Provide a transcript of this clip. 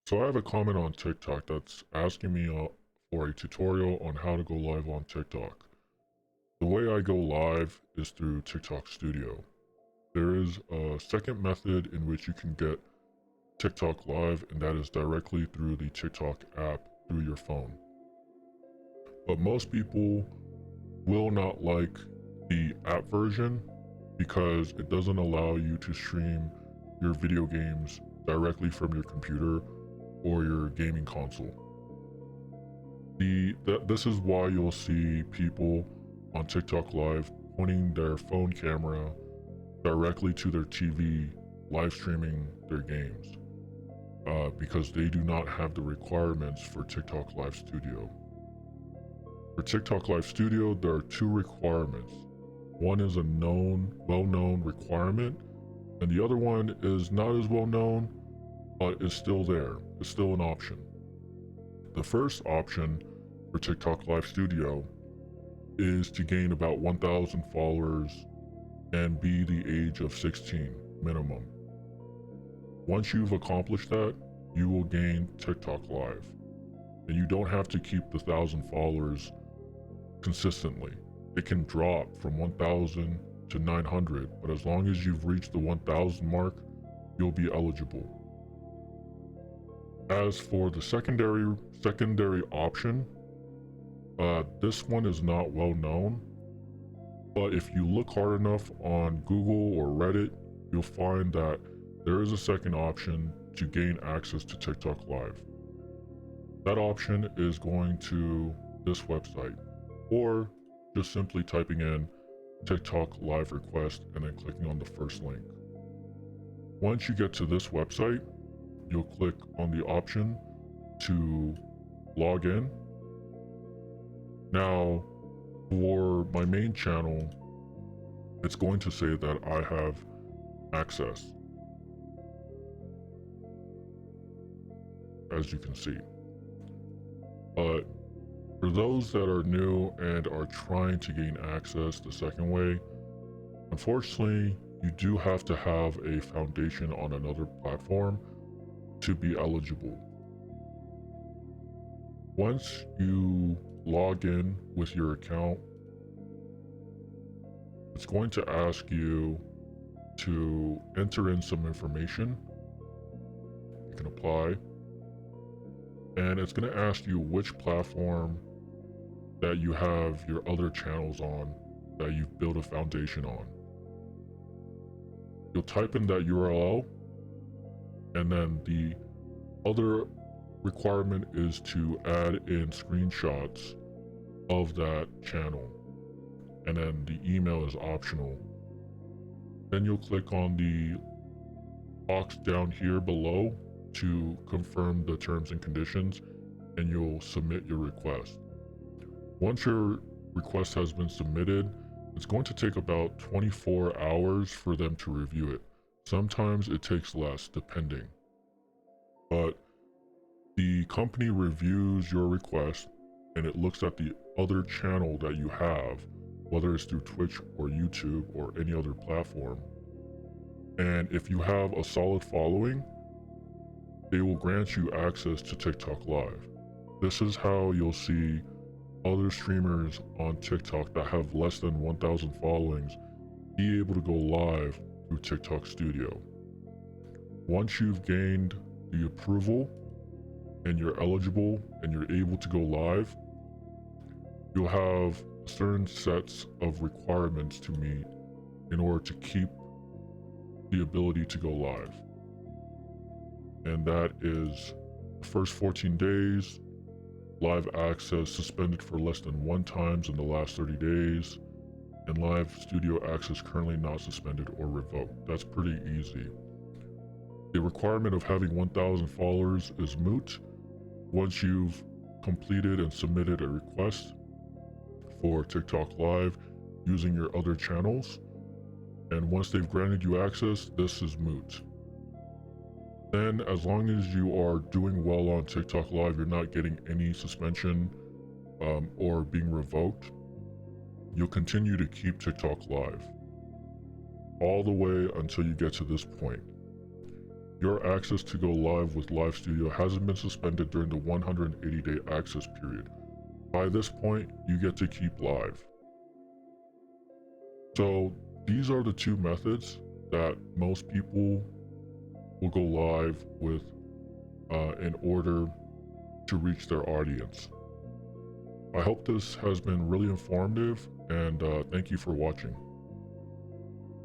So I have a comment on TikTok that's asking me for a tutorial on how to go live on TikTok. The way I go live is through TikTok Studio. There is a second method in which you can get TikTok live, and that is directly through the TikTok app through your phone. But most people will not like the app version because it doesn't allow you to stream your video games directly from your computer or your gaming console. This is why you'll see people on TikTok Live pointing their phone camera directly to their TV, live streaming their games, because they do not have the requirements for TikTok Live Studio. For TikTok Live Studio, there are two requirements. One is a well-known requirement, and the other one is not as well known, but is still there. It's still an option. The first option for TikTok Live Studio is to gain about 1,000 followers and be the age of 16 minimum. Once you've accomplished that, you will gain TikTok Live. And you don't have to keep the 1,000 followers consistently. It can drop from 1,000 to 900, but as long as you've reached the 1,000 mark, you'll be eligible. As for the secondary option, this one is not well known, but if you look hard enough on Google or Reddit, you'll find that there is a second option to gain access to TikTok Live. That option is going to this website, or just simply typing in TikTok Live request and then clicking on the first link. Once you get to this website, you'll click on the option to log in. Now, for my main channel, it's going to say that I have access, as you can see. But for those that are new and are trying to gain access the second way, unfortunately, you do have to have a foundation on another platform to be eligible. Once you log in with your account, it's going to ask you to enter in some information. You can apply, and it's going to ask you which platform that you have your other channels on that you've built a foundation on. You'll type in that URL, and then the other requirement is to add in screenshots of that channel, and then the email is optional. Then you'll click on the box down here below to confirm the terms and conditions, and you'll submit your request. Once your request has been submitted, it's going to take about 24 hours for them to review it. Sometimes it takes less, depending. But the company reviews your request, and it looks at the other channel that you have, whether it's through Twitch or YouTube or any other platform. And if you have a solid following, they will grant you access to TikTok Live. This is how you'll see other streamers on TikTok that have less than 1,000 followings be able to go live through TikTok Studio. Once you've gained the approval and you're eligible and you're able to go live, you'll have certain sets of requirements to meet in order to keep the ability to go live. And that is the first 14 days, live access suspended for less than 1 time in the last 30 days, and live studio access currently not suspended or revoked. That's pretty easy. The requirement of having 1,000 followers is moot once you've completed and submitted a request for TikTok Live using your other channels. And once they've granted you access, this is moot. Then, as long as you are doing well on TikTok Live, you're not getting any suspension or being revoked, you'll continue to keep TikTok Live all the way until you get to this point. Your access to go live with Live Studio hasn't been suspended during the 180-day access period. By this point, you get to keep live. So these are the two methods that most people will go live with in order to reach their audience. I hope this has been really informative, and thank you for watching.